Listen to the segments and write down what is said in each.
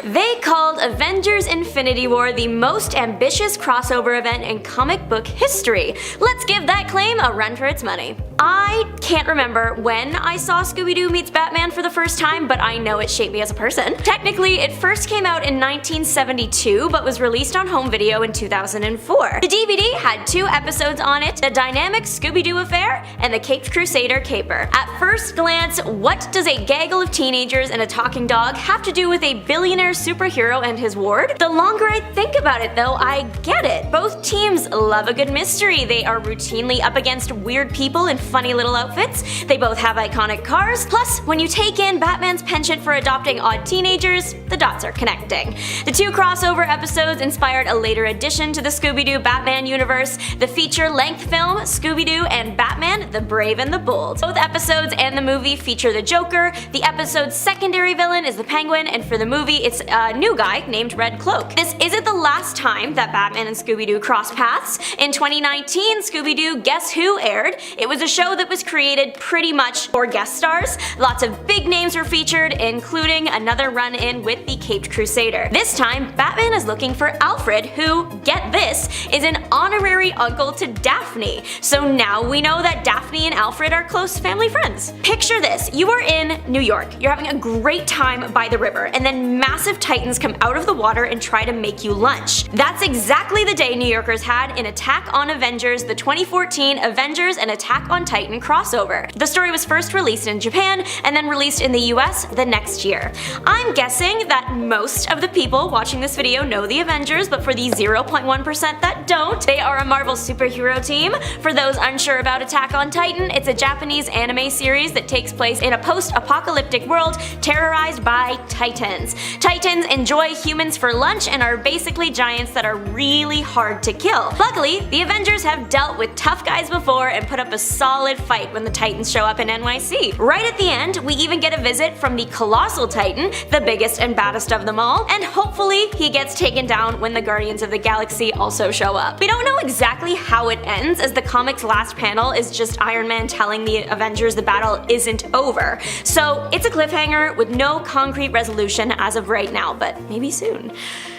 They called Avengers Infinity War the most ambitious crossover event in comic book history. Let's give that claim a run for its money. I can't remember when I saw Scooby Doo meets Batman for the first time, but I know it shaped me as a person. Technically, it first came out in 1972, but was released on home video in 2004. The DVD had 2 episodes on it, The Dynamic Scooby Doo Affair and The Caped Crusader Caper. At first glance, what does a gaggle of teenagers and a talking dog have to do with a billionaire superhero and his ward? The longer I think about it though, I get it. Both teams love a good mystery. They are routinely up against weird people in funny little outfits. They both have iconic cars. Plus, when you take in Batman's penchant for adopting odd teenagers, the dots are connecting. The 2 crossover episodes inspired a later addition to the Scooby-Doo Batman universe, the feature-length film Scooby-Doo and Batman: The Brave and the Bold. Both episodes and the movie feature the Joker. The episode's secondary villain is the Penguin, and for the movie, it's a new guy named Red Cloak. This isn't the last time that Batman and Scooby-Doo cross paths. In 2019, Scooby-Doo Guess Who aired. It was a show that was created pretty much for guest stars. Lots of big names were featured, including another run-in with the Caped Crusader. This time, Batman is looking for Alfred, who, get this, is an honorary uncle to Daphne. So now we know that Daphne and Alfred are close family friends. Picture this, you are in New York, you're having a great time by the river, and then massive titans come out of the water and try to make you lunch. That's exactly the day New Yorkers had in Attack on Avengers, the 2014 Avengers and Attack on Titan crossover. The story was first released in Japan and then released in the US the next year. I'm guessing that most of the people watching this video know the Avengers, but for the 0.1% that don't, they are a Marvel superhero team. For those unsure about Attack on Titan, it's a Japanese anime series that takes place in a post-apocalyptic world terrorized by titans. Titans enjoy humans for lunch and are basically giants that are really hard to kill. Luckily, the Avengers have dealt with tough guys before and put up a solid fight when the Titans show up in NYC. Right at the end, we even get a visit from the Colossal Titan, the biggest and baddest of them all, and hopefully he gets taken down when the Guardians of the Galaxy also show up. We don't know exactly how it ends, as the comic's last panel is just Iron Man telling the Avengers the battle isn't over. So it's a cliffhanger with no concrete resolution as of right now, but maybe soon.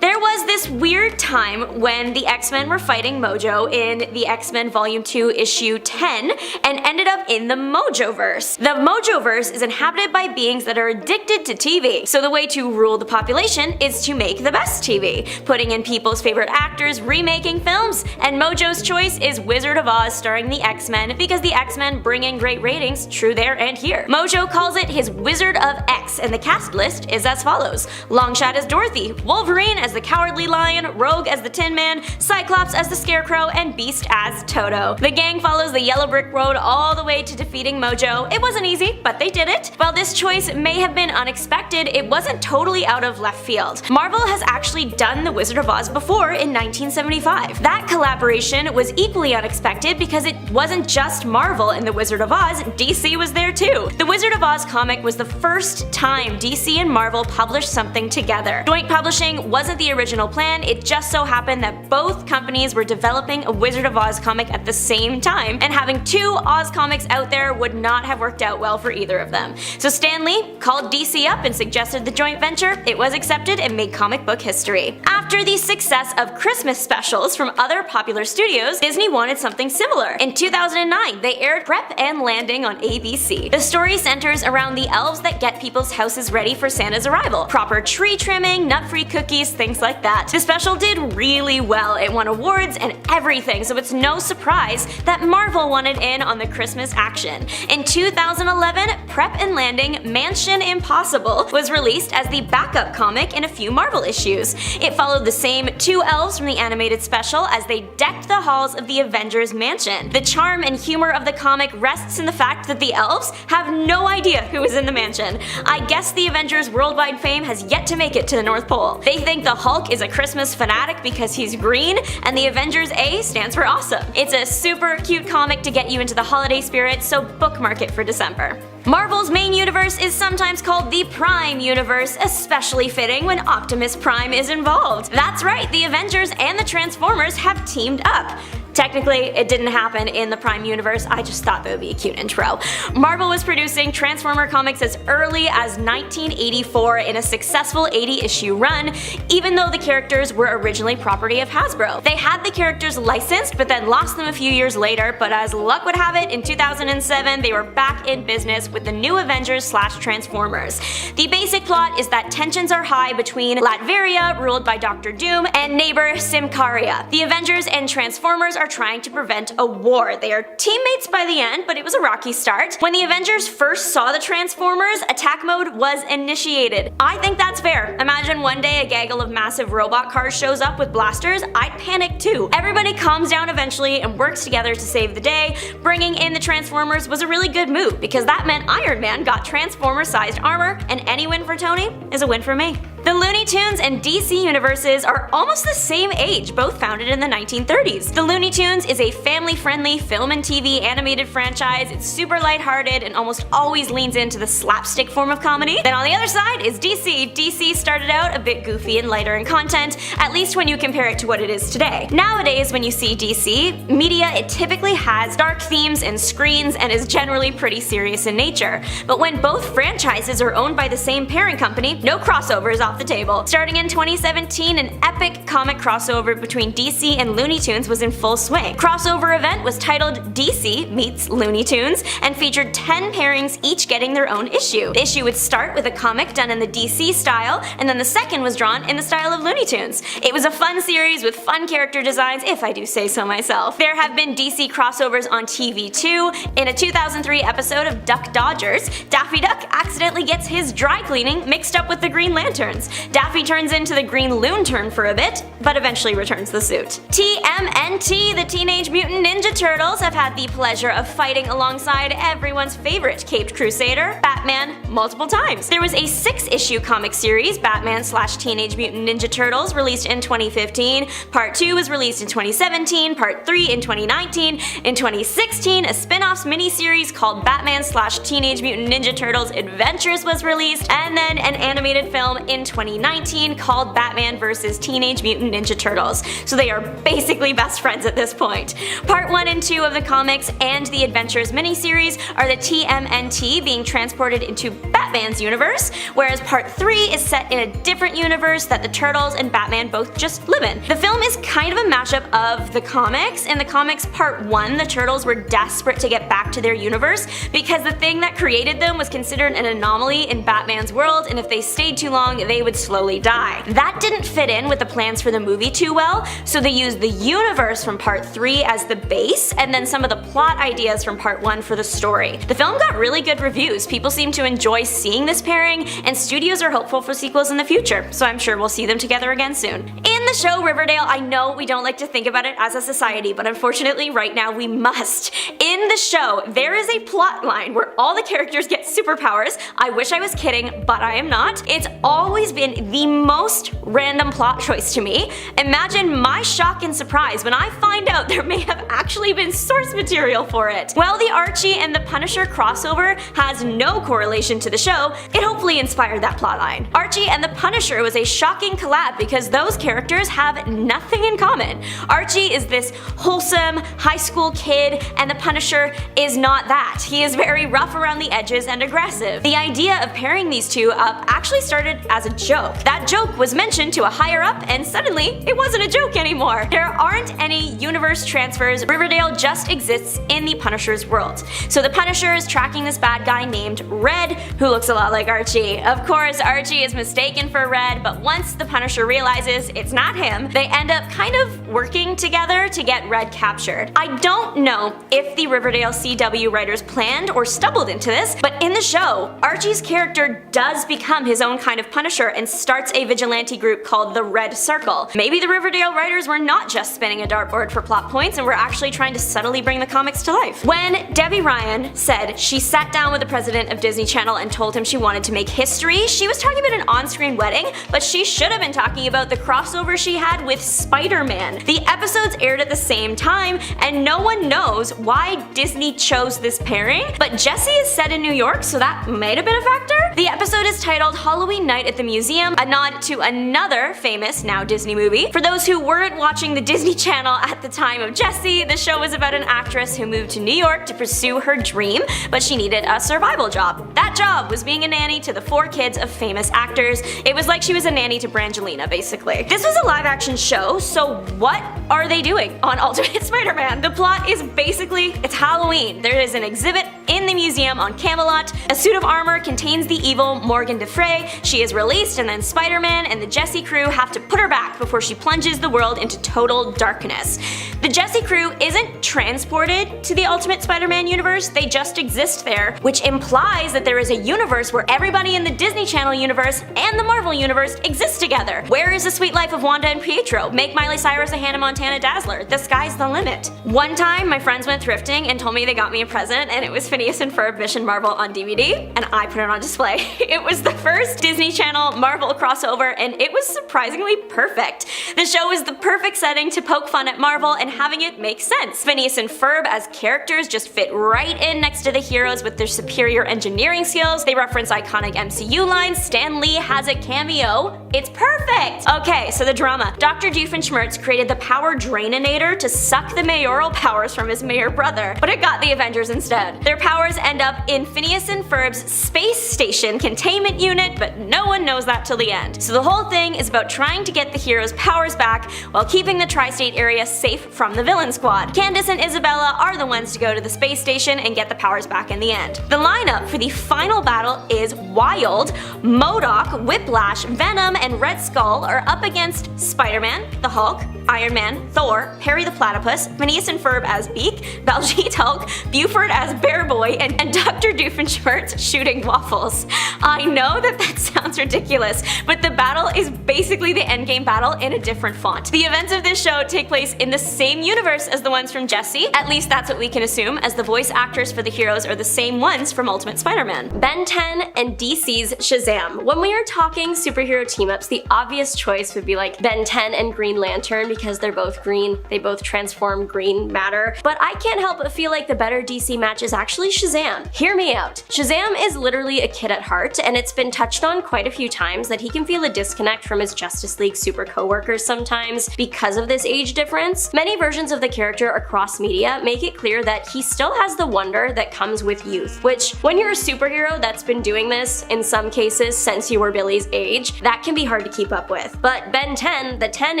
There was this weird time when the X-Men were fighting Mojo in the X-Men Volume 2 Issue 10 and ended up in the Mojoverse. The Mojoverse is inhabited by beings that are addicted to TV, so the way to rule the population is to make the best TV, putting in people's favorite actors, remaking films, and Mojo's choice is Wizard of Oz starring the X-Men because the X-Men bring in great ratings, true there and here. Mojo calls it his Wizard of X, and the cast list is as follows: Longshot as Dorothy, Wolverine as the Cowardly Lion, Rogue as the Tin Man, Cyclops as the Scarecrow, and Beast as Toto. The gang follows the Yellow Brick Road all the way to defeating Mojo. It wasn't easy, but they did it. While this choice may have been unexpected, it wasn't totally out of left field. Marvel has actually done The Wizard of Oz before in 1975. That collaboration was equally unexpected because it wasn't just Marvel in The Wizard of Oz, DC was there too. The Wizard of Oz comic was the first time DC and Marvel published something together. Joint publishing wasn't the original plan, it just so happened that both companies were developing a Wizard of Oz comic at the same time, and having 2 Oz comics out there would not have worked out well for either of them. So Stan Lee called DC up and suggested the joint venture. It was accepted and made comic book history. After the success of Christmas specials from other popular studios, Disney wanted something similar. In 2009, they aired Prep and Landing on ABC. The story centers around the elves that get people's houses ready for Santa's arrival. Proper tree trimming, nut-free cookies, things like that. The special did really well. It won awards and everything, so it's no surprise that Marvel wanted in on the Christmas action. In 2011, Prep and Landing Mansion Impossible was released as the backup comic in a few Marvel issues. It followed the same 2 elves from the animated special as they decked the halls of the Avengers mansion. The charm and humor of the comic rests in the fact that the elves have no idea who is in the mansion. I guess the Avengers' worldwide fame has yet to make it to the North Pole. They think the Hulk is a Christmas fanatic because he's green, and the Avengers A stands for awesome. It's a super cute comic to get you into the holiday spirit, so bookmark it for December. Marvel's main universe is sometimes called the Prime Universe, especially fitting when Optimus Prime is involved. That's right, the Avengers and the Transformers have teamed up. Technically, it didn't happen in the Prime universe, I just thought that would be a cute intro. Marvel was producing Transformer comics as early as 1984 in a successful 80-issue run, even though the characters were originally property of Hasbro. They had the characters licensed, but then lost them a few years later, but as luck would have it, in 2007 they were back in business with the new Avengers/Transformers. The basic plot is that tensions are high between Latveria, ruled by Dr. Doom, and neighbor Symkaria. The Avengers and Transformers are trying to prevent a war. They are teammates by the end, but it was a rocky start. When the Avengers first saw the Transformers, attack mode was initiated. I think that's fair. Imagine one day a gaggle of massive robot cars shows up with blasters, I'd panic too. Everybody calms down eventually and works together to save the day. Bringing in the Transformers was a really good move because that meant Iron Man got Transformer-sized armor, and any win for Tony is a win for me. The Looney Tunes and DC universes are almost the same age, both founded in the 1930s. The Looney Tunes is a family-friendly film and TV animated franchise. It's super lighthearted and almost always leans into the slapstick form of comedy. Then on the other side is DC. DC started out a bit goofy and lighter in content, at least when you compare it to what it is today. Nowadays, when you see DC media, it typically has dark themes and screens and is generally pretty serious in nature. But when both franchises are owned by the same parent company, no crossovers off the table. Starting in 2017, an epic comic crossover between DC and Looney Tunes was in full swing. Crossover event was titled DC Meets Looney Tunes and featured 10 pairings, each getting their own issue. The issue would start with a comic done in the DC style, and then the second was drawn in the style of Looney Tunes. It was a fun series with fun character designs, if I do say so myself. There have been DC crossovers on TV too. In a 2003 episode of Duck Dodgers, Daffy Duck accidentally gets his dry cleaning mixed up with the Green Lanterns. Daffy turns into the Green Lantern for a bit, but eventually returns the suit. TMNT, the Teenage Mutant Ninja Turtles, have had the pleasure of fighting alongside everyone's favorite Caped Crusader, Batman, multiple times. There was a 6-issue comic series, Batman/Teenage Mutant Ninja Turtles, released in 2015. Part 2 was released in 2017, Part 3 in 2019. In 2016, a spin-offs miniseries called Batman/Teenage Mutant Ninja Turtles Adventures was released, and then an animated film in 2019 called Batman vs. Teenage Mutant Ninja Turtles. So they are basically best friends at this point. Part 1 and 2 of the comics and the Adventures miniseries are the TMNT being transported into Batman's universe, whereas Part 3 is set in a different universe that the Turtles and Batman both just live in. The film is kind of a mashup of the comics. In the comics Part 1, the Turtles were desperate to get back to their universe because the thing that created them was considered an anomaly in Batman's world, and if they stayed too long, they would slowly die. That didn't fit in with the plans for the movie too well, so they used the universe from Part 3 as the base, and then some of the plot ideas from Part 1 for the story. The film got really good reviews. People seem to enjoy seeing this pairing, and studios are hopeful for sequels in the future, so I'm sure we'll see them together again soon. In the show Riverdale, I know we don't like to think about it as a society, but unfortunately right now we must. In the show, there is a plot line where all the characters get superpowers. I wish I was kidding, but I am not. It's always been the most random plot choice to me. Imagine my shock and surprise when I find out there may have actually been source material for it. While the Archie and the Punisher crossover has no correlation to the show, it hopefully inspired that plotline. Archie and the Punisher was a shocking collab because those characters have nothing in common. Archie is this wholesome high school kid, and the Punisher is not that. He is very rough around the edges and aggressive. The idea of pairing these two up actually started as a joke. That joke was mentioned to a higher up, and suddenly it wasn't a joke anymore. There aren't any universe transfers. Riverdale just exists in the Punisher's world. So the Punisher is tracking this bad guy named Red, who looks a lot like Archie. Of course, Archie is mistaken for Red, but once the Punisher realizes it's not him, they end up kind of working together to get Red captured. I don't know if the Riverdale CW writers planned or stumbled into this, but in the show, Archie's character does become his own kind of Punisher and starts a vigilante group called the Red Circle. Maybe the Riverdale writers were not just spinning a dartboard for plot points and were actually trying to subtly bring the comics to life. When Debbie Ryan said she sat down with the president of Disney Channel and told him she wanted to make history, she was talking about an on-screen wedding, but she should have been talking about the crossover she had with Spider-Man. The episodes aired at the same time, and no one knows why Disney chose this pairing, but Jessie is set in New York, so that might have been a factor. The episode is titled Halloween Night at the Museum, a nod to another famous, now Disney movie. For those who weren't watching the Disney Channel at the time of Jessie, the show was about an actress who moved to New York to pursue her dream, but she needed a survival job. That job was being a nanny to the 4 kids of famous actors. It was like she was a nanny to Brangelina, basically. This was a live-action show, so what are they doing on Ultimate Spider-Man? The plot is basically, it's Halloween. There is an exhibit in the museum on Camelot. A suit of armor contains the evil Morgan DeFrey. She is released, and then Spider-Man and the Jessie crew have to put her back before she plunges the world into total darkness. The Jessie crew isn't transported to the Ultimate Spider-Man universe, they just exist there, which implies that there is a universe where everybody in the Disney Channel universe and the Marvel universe exist together. Where is the sweet life of Wanda and Pietro? Make Miley Cyrus a Hannah Montana Dazzler. The sky's the limit. One time, my friends went thrifting and told me they got me a present, and it was Phineas and Ferb Mission Marvel on DVD, and I put it on display. It was the first Disney Channel Marvel crossover, and it was surprisingly perfect. The show was the perfect setting to poke fun at Marvel and having it make sense. Phineas and Ferb as characters just fit right in next to the heroes with their superior engineering skills. They reference iconic MCU lines. Stan Lee has a cameo. It's perfect! Okay, so the drama. Dr. Doofenshmirtz created the Power Draininator to suck the mayoral powers from his mayor brother, but it got the Avengers instead. Their powers end up in Phineas and Ferb's space station containment unit, but no one knows that till the end. So the whole thing is about trying to get the heroes' powers back while keeping the tri-state area safe from the villain squad. Candace and Isabella are the ones to go to the space station and get the powers back in the end. The lineup for the final battle is wild. MODOK, Whiplash, Venom, and Red Skull are up against Spider-Man, the Hulk, Iron Man, Thor, Perry the Platypus, Phineas and Ferb as Beak, Baljeet Hulk, Buford as Bear Boy, and Dr. Doofenshmirtz shooting waffles. I know that sounds ridiculous, but the battle is basically the endgame battle in a different font. The events of this show take place in the same universe as the ones from Jessie, at least that's what we can assume, as the voice actors for the heroes are the same ones from Ultimate Spider-Man. Ben 10 and DC's Shazam. When we are talking superhero team-ups, the obvious choice would be like Ben 10 and Green Lantern because they're both green, they both transform green matter, but I can't help but feel like the better DC match is actually Shazam. Hear me out. Shazam is literally a kid at heart, and it's been touched on quite a few times that he can feel a disconnect from his Justice League super coworkers sometimes because of this age difference. Many versions of the character across media make it clear that he still has the wonder that comes with youth, which when you're a superhero that's been doing this, in some cases, since you were Billy's age, that can be hard to keep up with. But Ben 10, the 10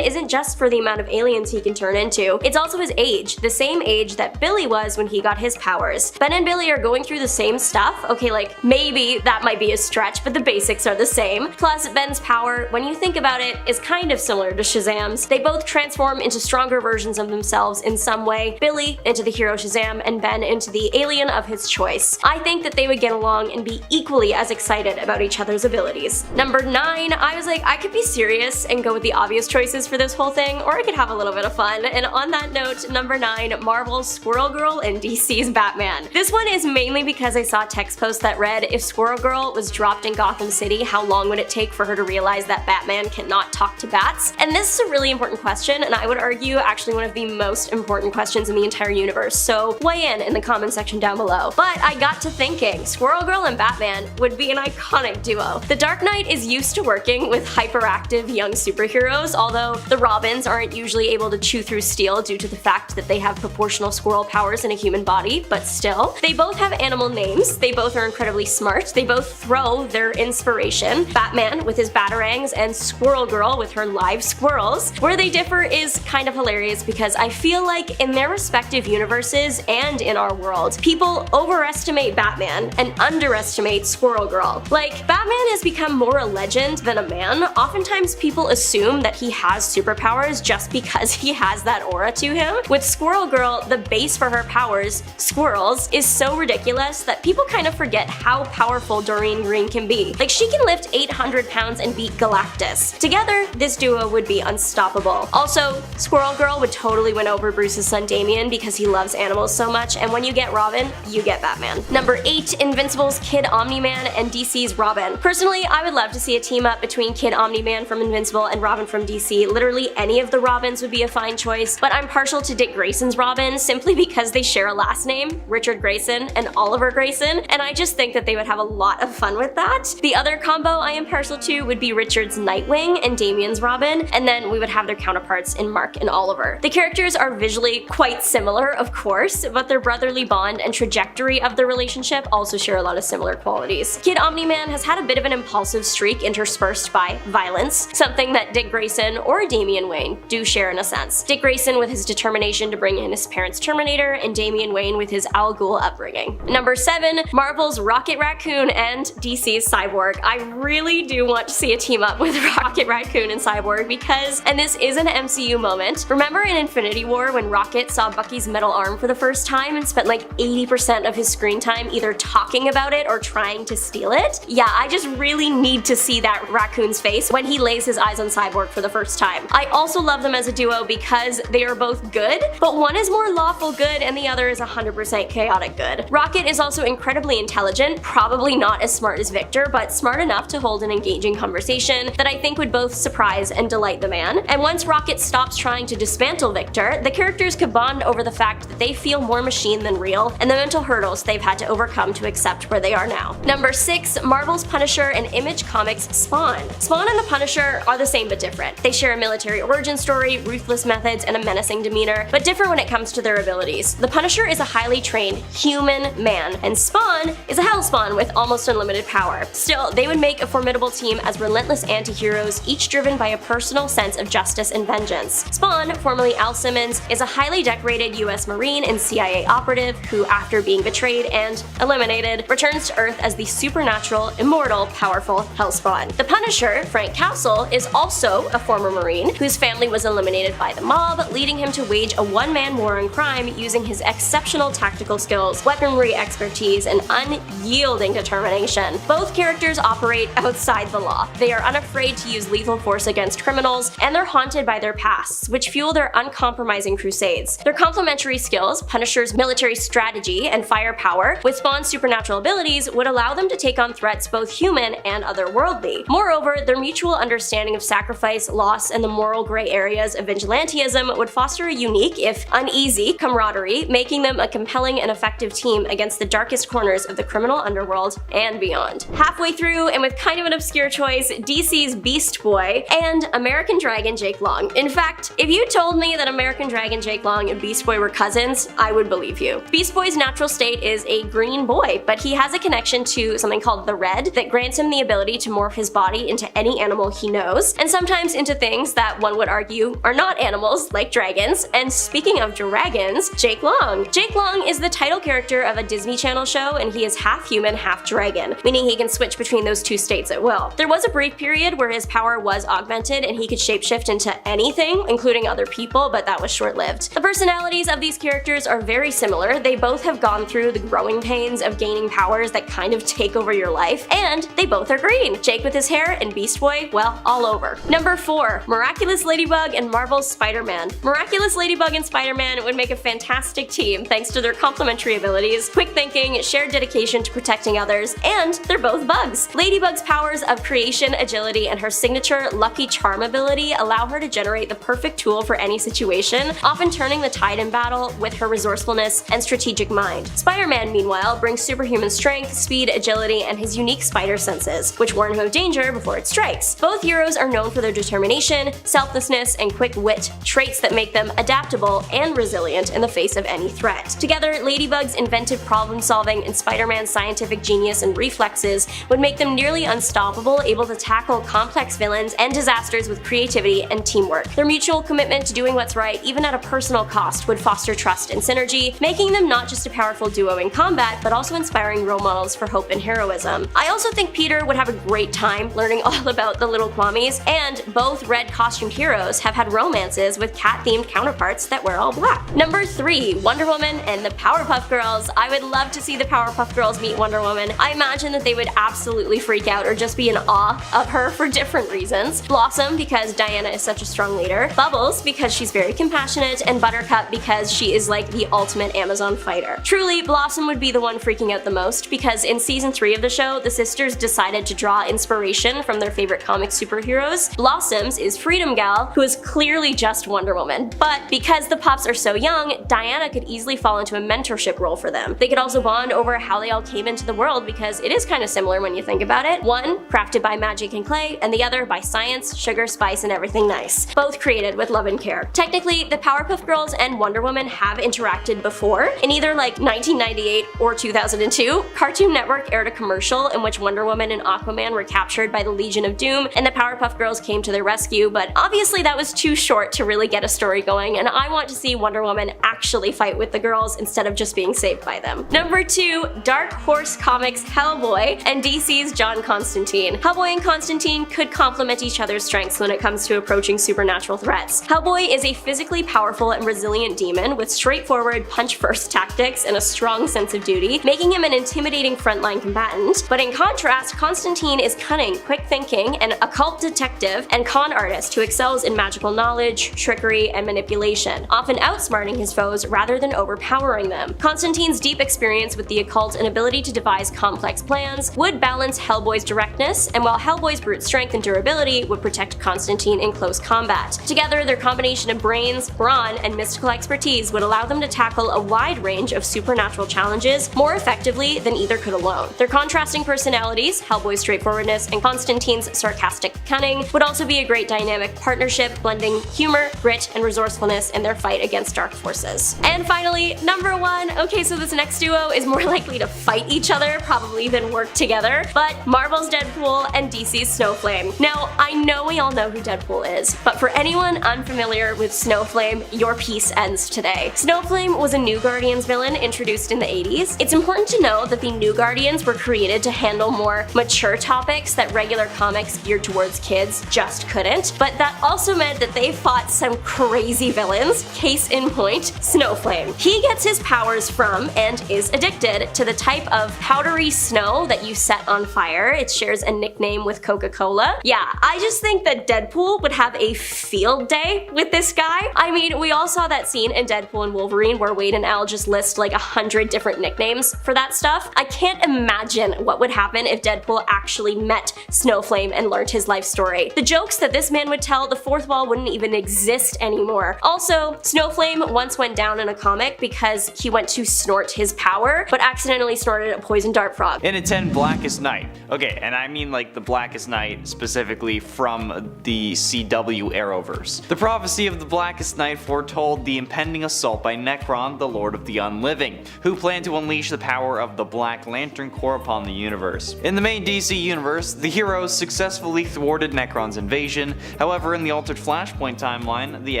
isn't just for the amount of aliens he can turn into, it's also his age, the same age that Billy was when he got his powers. Ben and Billy are going through the same stuff, okay, like maybe that might be a stretch, but the basics are the same. Plus, Ben's power, when you think about it, is kind of similar to Shazam's. They both transform into stronger versions of themselves in some way, Billy into the hero Shazam and Ben into the alien of his choice. I think that they would get along and be equally as excited about each other's abilities. Number 9, I was like, I could be serious and go with the obvious choices for this whole thing, or I could have a little bit of fun. And on that note, number 9, Marvel's Squirrel Girl and DC's Batman. This one is mainly because I saw a text post that read, if Squirrel Girl was dropped in Gotham City, how long would it take for her to realize that Batman cannot talk to bats? And this is a really important question, and I would argue actually one of the most important questions in the entire universe, so weigh in the comment section down below. But I got to thinking, Squirrel Girl and Batman would be an iconic duo. The Dark Knight is used to working with hyperactive young superheroes, although the Robins aren't usually able to chew through steel due to the fact that they have proportional squirrel powers in a human body, but still. They both have animal names, they both are incredibly smart, they both throw their inspiration. Batman with his batarangs and Squirrel Girl with her live squirrels. Where they differ is kind of hilarious because I feel like in their respective universes and in our world, people overestimate Batman and underestimate Squirrel Girl. Like, Batman has become more a legend than a man. Oftentimes people assume that he has superpowers just because he has that aura to him. With Squirrel Girl, the base for her powers, squirrels, is so ridiculous that people kind of forget how powerful Doreen Green can be. Like, she can lift 800 pounds and beat Galactus. comics. Together, this duo would be unstoppable. Also, Squirrel Girl would totally win over Bruce's son Damian because he loves animals so much, and when you get Robin, you get Batman. Number 8, Invincible's Kid Omni-Man and DC's Robin. Personally, I would love to see a team up between Kid Omni-Man from Invincible and Robin from DC. Literally any of the Robins would be a fine choice, but I'm partial to Dick Grayson's Robin simply because they share a last name, Richard Grayson and Oliver Grayson, and I just think that they would have a lot of fun with that. The other combo I am partial to would be Richard's Nightwing and Damian's Robin, and then we would have their counterparts in Mark and Oliver. The characters are visually quite similar, of course, but their brotherly bond and trajectory of the relationship also share a lot of similar qualities. Kid Omni-Man has had a bit of an impulsive streak interspersed by violence, something that Dick Grayson or Damian Wayne do share in a sense. Dick Grayson with his determination to bring in his parents' Terminator, and Damian Wayne with his Al Ghul upbringing. Number 7, Marvel's Rocket Raccoon and DC's Cyborg. I really do want to see a team up with Rocket Raccoon and Cyborg because, and this is an MCU moment, remember in Infinity War when Rocket saw Bucky's metal arm for the first time and spent like 80% of his screen time either talking about it or trying to steal it? Yeah, I just really need to see that raccoon's face when he lays his eyes on Cyborg for the first time. I also love them as a duo because they are both good, but one is more lawful good and the other is 100% chaotic good. Rocket is also incredibly intelligent, probably not as smart as Victor, but smart enough to hold an engaging conversation that I think would both surprise and delight the man. And once Rocket stops trying to dismantle Victor, the characters could bond over the fact that they feel more machine than real and the mental hurdles they've had to overcome to accept where they are now. Number 6, Marvel's Punisher and Image Comics' Spawn. Spawn and the Punisher are the same but different. They share a military origin story, ruthless methods, and a menacing demeanor, but differ when it comes to their abilities. The Punisher is a highly trained human man, and Spawn is a hellspawn with almost unlimited power. Still, they would make a formidable team as relentless anti-heroes, each driven by a personal sense of justice and vengeance. Spawn, formerly Al Simmons, is a highly decorated US Marine and CIA operative who, after being betrayed and eliminated, returns to Earth as the supernatural, immortal, powerful Hellspawn. The Punisher, Frank Castle, is also a former Marine whose family was eliminated by the mob, leading him to wage a one-man war on crime using his exceptional tactical skills, weaponry expertise, and unyielding determination. Both characters operate outside the law. They are unafraid to use lethal force against criminals, and they're haunted by their pasts, which fuel their uncompromising crusades. Their complementary skills, Punisher's military strategy and firepower, with Spawn's supernatural abilities, would allow them to take on threats both human and otherworldly. Moreover, their mutual understanding of sacrifice, loss, and the moral gray areas of vigilantism would foster a unique, if uneasy, camaraderie, making them a compelling and effective team against the darkest corners of the criminal underworld and beyond. Halfway through, and with kind of an obscure choice, DC's Beast Boy and American Dragon Jake Long. In fact, if you told me that American Dragon Jake Long and Beast Boy were cousins, I would believe you. Beast Boy's natural state is a green boy, but he has a connection to something called the Red that grants him the ability to morph his body into any animal he knows, and sometimes into things that one would argue are not animals, like dragons. And speaking of dragons, Jake Long. Jake Long is the title character of a Disney Channel show, and he is half human, half dragon, meaning he can switch between those two states at will. There was a brief period where his power was augmented and he could shapeshift into anything, including other people, but that was short-lived. The personalities of these characters are very similar. They both have gone through the growing pains of gaining powers that kind of take over your life, and they both are green. Jake with his hair and Beast Boy, well, all over. Number 4, Miraculous Ladybug and Marvel's Spider-Man. Miraculous Ladybug and Spider-Man would make a fantastic team thanks to their complementary abilities, quick thinking, shared dedication to protecting others, and they're both bugs. Ladybug's powers of creation, agility, and her signature Lucky Charm ability allow her to generate the perfect tool for any situation, often turning the tide in battle with her resourcefulness and strategic mind. Spider-Man, meanwhile, brings superhuman strength, speed, agility, and his unique spider senses, which warn him of danger before it strikes. Both heroes are known for their determination, selflessness, and quick wit, traits that make them adaptable and resilient in the face of any threat. Together, Ladybug's inventive problem-solving and Spider-Man's scientific genius and reflexes would make them nearly unstoppable, able to tackle complex villains and disasters with creativity and teamwork. Their mutual commitment to doing what's right, even at a personal cost, would foster trust and synergy, making them not just a powerful duo in combat, but also inspiring role models for hope and heroism. I also think Peter would have a great time learning all about the little Kwamis, and both red costumed heroes have had romances with cat-themed counterparts that wear all black. Number 3, Wonder Woman and the Powerpuff Girls. I would love to see the Powerpuff Girls meet Wonder Woman. I imagine that they would absolutely freak out or just be in awe of her for different different reasons. Blossom because Diana is such a strong leader, Bubbles because she's very compassionate, and Buttercup because she is like the ultimate Amazon fighter. Truly, Blossom would be the one freaking out the most because in season 3 of the show, the sisters decided to draw inspiration from their favorite comic superheroes. Blossom's is Freedom Gal, who is clearly just Wonder Woman, but because the pups are so young, Diana could easily fall into a mentorship role for them. They could also bond over how they all came into the world because it is kind of similar when you think about it. One crafted by magic and clay, and the other by science, sugar, spice, and everything nice. Both created with love and care. Technically, the Powerpuff Girls and Wonder Woman have interacted before. In either like 1998 or 2002, Cartoon Network aired a commercial in which Wonder Woman and Aquaman were captured by the Legion of Doom, and the Powerpuff Girls came to their rescue, but obviously that was too short to really get a story going, and I want to see Wonder Woman actually fight with the girls instead of just being saved by them. Number 2, Dark Horse Comics' Hellboy and DC's John Constantine. Hellboy and Constantine could complement each other's strengths when it comes to approaching supernatural threats. Hellboy is a physically powerful and resilient demon with straightforward punch-first tactics and a strong sense of duty, making him an intimidating frontline combatant. But in contrast, Constantine is cunning, quick thinking, an occult detective, and con artist who excels in magical knowledge, trickery, and manipulation, often outsmarting his foes rather than overpowering them. Constantine's deep experience with the occult and ability to devise complex plans would balance Hellboy's directness, and while Hellboy's brute strength and durability would protect Constantine in close combat. Together, their combination of brains, brawn, and mystical expertise would allow them to tackle a wide range of supernatural challenges more effectively than either could alone. Their contrasting personalities, Hellboy's straightforwardness and Constantine's sarcastic cunning, would also be a great dynamic partnership, blending humor, grit, and resourcefulness in their fight against dark forces. And finally, number 1, okay, so this next duo is more likely to fight each other probably than work together, but Marvel's Deadpool and DC's Snowflame. Now, I know we all know who Deadpool is, but for anyone unfamiliar with Snowflame, your piece ends today. Snowflame was a New Guardians villain introduced in the 80s. It's important to know that the New Guardians were created to handle more mature topics that regular comics geared towards kids just couldn't, but that also meant that they fought some crazy villains, case in point, Snowflame. He gets his powers from and is addicted to the type of powdery snow that you set on fire. It shares a nickname with Coca-Cola. Yeah, I just think that Deadpool would have a field day with this guy. I mean, we all saw that scene in Deadpool and Wolverine where Wade and Al just list like 100 different nicknames for that stuff. I can't imagine what would happen if Deadpool actually met Snowflame and learned his life story. The jokes that this man would tell, the fourth wall wouldn't even exist anymore. Also, Snowflame once went down in a comic because he went to snort his power, but accidentally snorted a poison dart frog. In 10, Blackest Night. Okay, and I mean like the Blackest Night specifically from the CW Arrowverse. The prophecy of the Blackest Night foretold the impending assault by Necron, the Lord of the Unliving, who planned to unleash the power of the Black Lantern Corps upon the universe. In the main DC universe, the heroes successfully thwarted Necron's invasion. However, in the altered Flashpoint timeline, the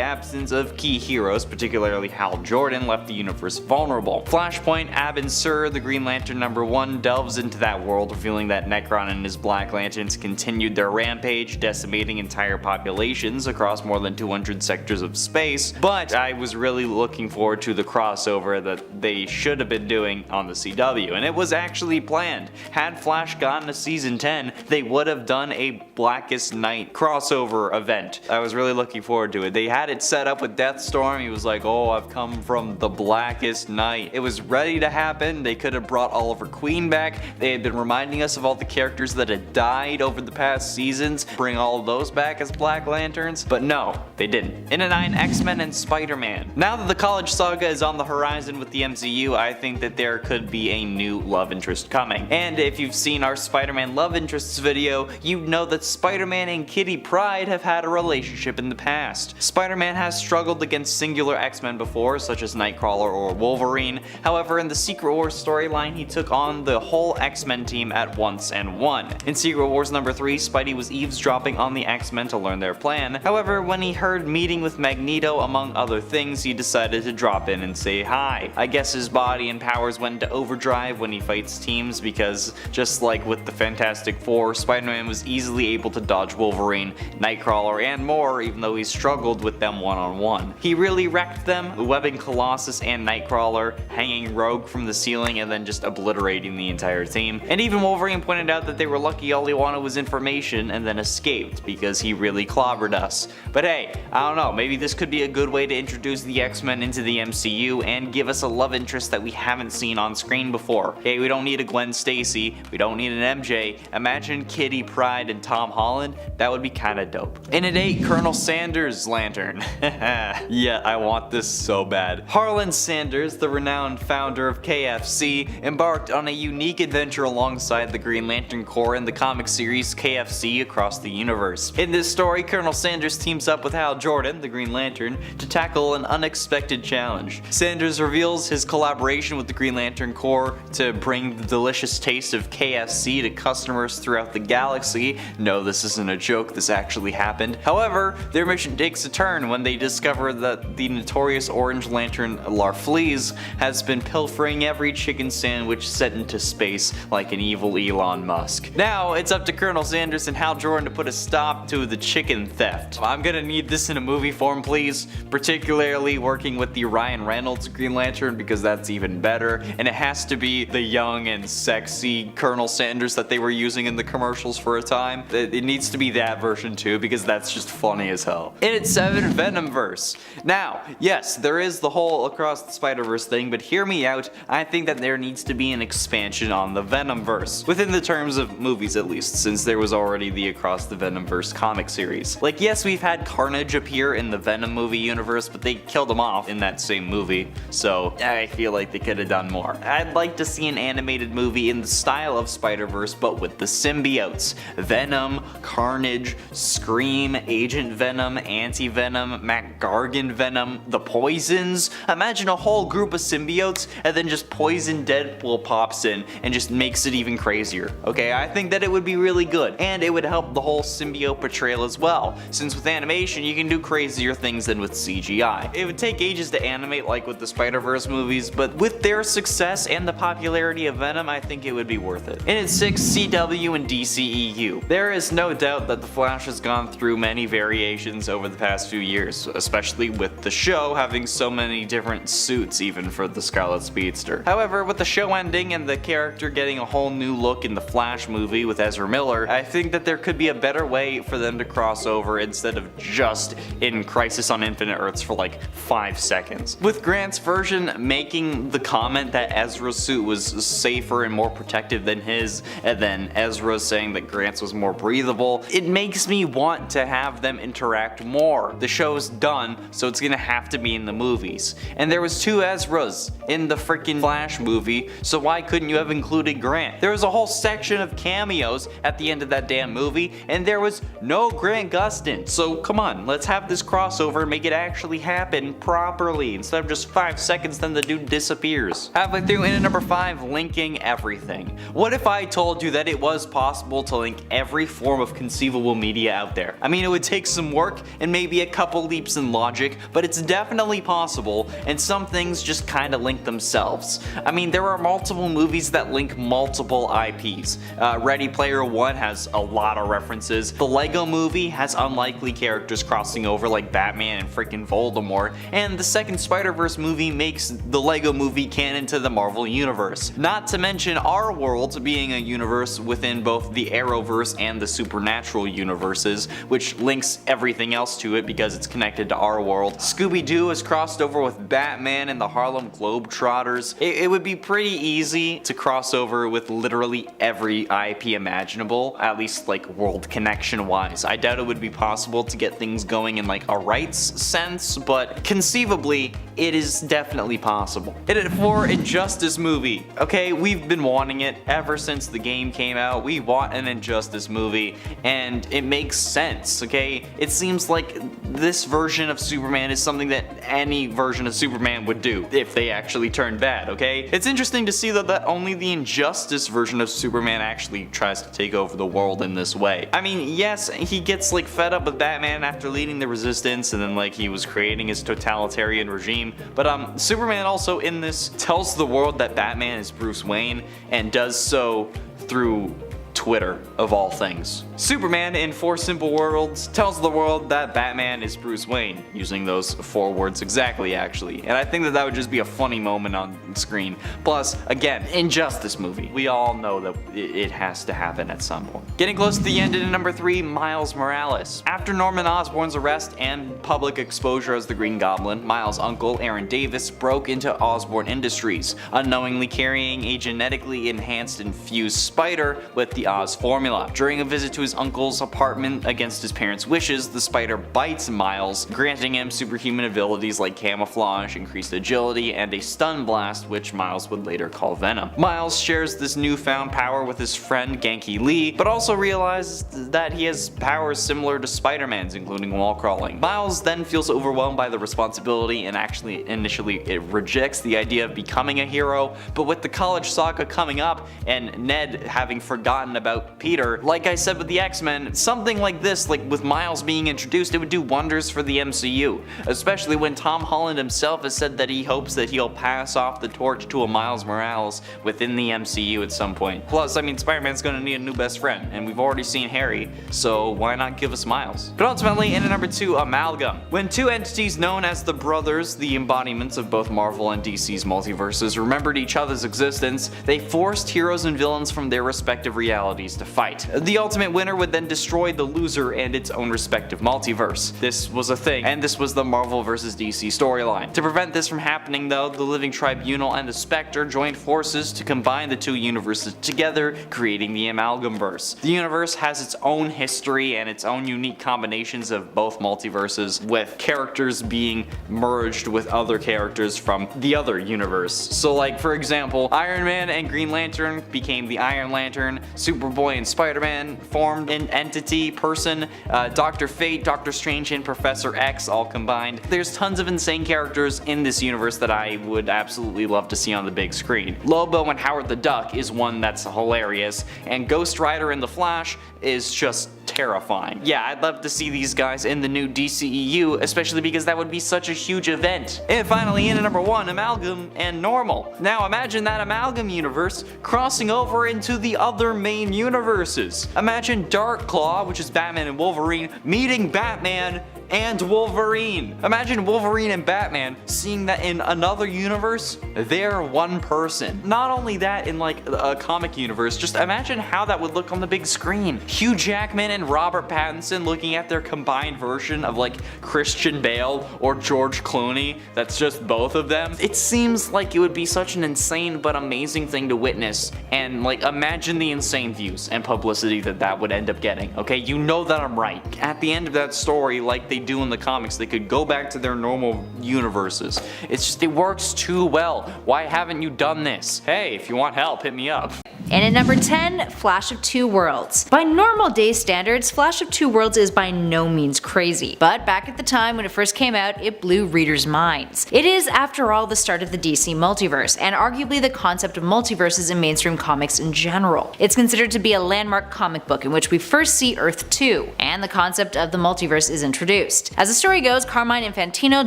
absence of key heroes, particularly Hal Jordan, left the universe vulnerable. Flashpoint Abin Sur, the Green Lantern #1, delves into that world, revealing that Necron and his Black Lanterns continued their rampage, decimating entire populations across more than 200 sectors of space. But I was really looking forward to the crossover that they should have been doing on the CW, and it was actually planned. Had Flash gotten to season 10, they would have done a Blackest Night crossover event. I was really looking forward to it. They had it set up with Deathstorm. He was like, oh, I've come from the Blackest Night. It was ready to happen. They could have brought Oliver Queen back. They had been reminding us of all the characters that had died over the past seasons, bring all of those back as Black Lanterns, but no, they didn't. In 9, X-Men and Spider-Man. Now that the college saga is on the horizon with the MCU, I think that there could be a new love interest coming. And if you've seen our Spider-Man love interests video, you know that Spider-Man and Kitty Pryde have had a relationship in the past. Spider-Man has struggled against singular X-Men before, such as Nightcrawler or Wolverine. However, in the Secret Wars storyline, he took on the whole X-Men team at once and won. In Secret Wars #3, Spidey was eavesdropping on the X-Men to learn their plan. However, when he heard meeting with Magneto among other things, he decided to drop in and say hi. I guess his body and powers went into overdrive when he fights teams because, just like with the Fantastic Four, Spider-Man was easily able to dodge Wolverine, Nightcrawler, and more, even though he struggled with them one-on-one. He really wrecked them, webbing Colossus and Nightcrawler, hanging Rogue from the ceiling, and then just obliterating the entire team. And even Wolverine pointed out that they were lucky all he wanted was information, prison and then escaped because he really clobbered us. But hey, I don't know, maybe this could be a good way to introduce the X-Men into the MCU and give us a love interest that we haven't seen on screen before. Hey, we don't need a Gwen Stacy, we don't need an MJ, imagine Kitty Pryde and Tom Holland, that would be kinda dope. And at 8, Colonel Sanders' lantern. Yeah, I want this so bad. Harlan Sanders, the renowned founder of KFC, embarked on a unique adventure alongside the Green Lantern Corps in the comic series KFC Across the Universe. In this story, Colonel Sanders teams up with Hal Jordan, the Green Lantern, to tackle an unexpected challenge. Sanders reveals his collaboration with the Green Lantern Corps to bring the delicious taste of KFC to customers throughout the galaxy. No, this isn't a joke, this actually happened. However, their mission takes a turn when they discover that the notorious Orange Lantern Larfleeze has been pilfering every chicken sandwich sent into space like an evil Elon Musk. Now, it's up to Colonel Sanders and Hal Jordan to put a stop to the chicken theft. I'm gonna need this in a movie form, please, particularly working with the Ryan Reynolds Green Lantern because that's even better, and it has to be the young and sexy Colonel Sanders that they were using in the commercials for a time. It needs to be that version too because that's just funny as hell. And at 7, Venomverse. Now, yes, there is the whole Across the Spider-Verse thing, but hear me out, I think that there needs to be an expansion on the Venomverse, within the terms of movies at least, since there was already the Across the Venomverse comic series. Like, yes, we've had Carnage appear in the Venom movie universe, but they killed him off in that same movie, so I feel like they could have done more. I'd like to see an animated movie in the style of Spider-Verse, but with the symbiotes. Venom, Carnage, Scream, Agent Venom, Anti-Venom, MacGargan Venom, the Poisons. Imagine a whole group of symbiotes and then just Poison Deadpool pops in and just makes it even crazier. Okay, I think that it would be really good, and it would help the whole symbiote portrayal as well, since with animation you can do crazier things than with CGI. It would take ages to animate like with the Spider-Verse movies, but with their success and the popularity of Venom, I think it would be worth it. And at 6, CW and DCEU. There is no doubt that The Flash has gone through many variations over the past few years, especially with the show having so many different suits even for the Scarlet Speedster. However, with the show ending and the character getting a whole new look in the Flash movie with Ezra Miller, I think that there could be a better way for them to cross over instead of just in Crisis on Infinite Earths for like 5 seconds. With Grant's version making the comment that Ezra's suit was safer and more protective than his, and then Ezra saying that Grant's was more breathable, it makes me want to have them interact more. The show's done, so it's gonna have to be in the movies. And there was 2 Ezras in the freaking Flash movie, so why couldn't you have included Grant? There was a whole section of cameos at the end of that damn movie, and there was no Grant Gustin. So come on, let's have this crossover and make it actually happen properly, instead of just 5 seconds then the dude disappears. Halfway through, in at number 5, linking everything. What if I told you that it was possible to link every form of conceivable media out there? I mean, it would take some work and maybe a couple leaps in logic, but it's definitely possible, and some things just kinda link themselves. I mean, there are multiple movies that link multiple IPs. Ready Player One has a lot of references. The Lego movie has unlikely characters crossing over like Batman and freaking Voldemort, and the second Spider-Verse movie makes the Lego movie canon to the Marvel Universe. Not to mention our world being a universe within both the Arrowverse and the Supernatural universes, which links everything else to it because it's connected to our world. Scooby Doo has crossed over with Batman and the Harlem Globetrotters. It would be pretty easy to cross over with literally every IP imaginable, at least like world connection wise. I doubt it would be possible to get things going in like a rights sense, but conceivably it is definitely possible. And at 4, Injustice movie. Okay, we've been wanting it ever since the game came out. We want an Injustice movie, and it makes sense, okay? It seems like this version of Superman is something that any version of Superman would do if they actually turned bad, okay? It's interesting to see though that only the Injustice version of Superman actually tries to take over the world in this way. I mean, yes, he gets like fed up with Batman after leading the Resistance, and then like he was creating his totalitarian regime, but Superman also in this tells the world that Batman is Bruce Wayne, and does so through Twitter, of all things. Superman, in 4 simple words, tells the world that Batman is Bruce Wayne, using those 4 words exactly, actually. And I think that would just be a funny moment on screen. Plus, again, Injustice movie. We all know that it has to happen at some point. Getting close to the end in number 3, Miles Morales. After Norman Osborn's arrest and public exposure as the Green Goblin, Miles' uncle, Aaron Davis, broke into Osborn Industries, unknowingly carrying a genetically enhanced infused spider with the Oz formula. During a visit to his uncle's apartment against his parents' wishes, the spider bites Miles, granting him superhuman abilities like camouflage, increased agility, and a stun blast, which Miles would later call Venom. Miles shares this newfound power with his friend Genki Lee, but also realizes that he has powers similar to Spider-Man's, including wall crawling. Miles then feels overwhelmed by the responsibility and actually initially it rejects the idea of becoming a hero, but with the college saga coming up and Ned having forgotten about Peter, like I said with the X-Men, something like this, like with Miles being introduced, it would do wonders for the MCU, especially when Tom Holland himself has said that he hopes that he'll pass off the torch to a Miles Morales within the MCU at some point. Plus, I mean, Spider-Man's gonna need a new best friend, and we've already seen Harry, so why not give us Miles? But ultimately, in at number 2, Amalgam. When 2 entities known as the Brothers, the embodiments of both Marvel and DC's multiverses, remembered each other's existence, they forced heroes and villains from their respective realities to fight. The ultimate winner would then destroy the loser and its own respective multiverse. This was a thing, and this was the Marvel vs. DC storyline. To prevent this from happening though, the Living Tribunal and the Spectre joined forces to combine the 2 universes together, creating the Amalgamverse. The universe has its own history and its own unique combinations of both multiverses, with characters being merged with other characters from the other universe. So like, for example, Iron Man and Green Lantern became the Iron Lantern, Superboy and Spider-Man formed an entity person, Dr. Fate, Doctor Strange, and Professor X all combined. There's tons of insane characters in this universe that I would absolutely love to see on the big screen. Lobo and Howard the Duck is one that's hilarious, and Ghost Rider and the Flash is just terrifying. Yeah, I'd love to see these guys in the new DCEU, especially because that would be such a huge event. And finally, in at number 1, Amalgam and Normal. Now imagine that Amalgam universe crossing over into the other main universes. Imagine Darkclaw, which is Batman and Wolverine, meeting Batman and Wolverine. Imagine Wolverine and Batman seeing that in another universe, they're one person. Not only that, in like a comic universe, just imagine how that would look on the big screen. Hugh Jackman and Robert Pattinson looking at their combined version of like Christian Bale or George Clooney, that's just both of them. It seems like it would be such an insane but amazing thing to witness, and like imagine the insane views and publicity that would end up getting. Okay, you know that I'm right. At the end of that story, like they do in the comics, they could go back to their normal universes. It's just, it works too well. Why haven't you done this? Hey, if you want help, hit me up. And at number 10, Flash of Two Worlds. By normal day standards, Flash of Two Worlds is by no means crazy, but back at the time when it first came out, it blew readers' minds. It is, after all, the start of the DC multiverse, and arguably the concept of multiverses in mainstream comics in general. It's considered to be a landmark comic book in which we first see Earth 2, and the concept of the multiverse is introduced. As the story goes, Carmine Infantino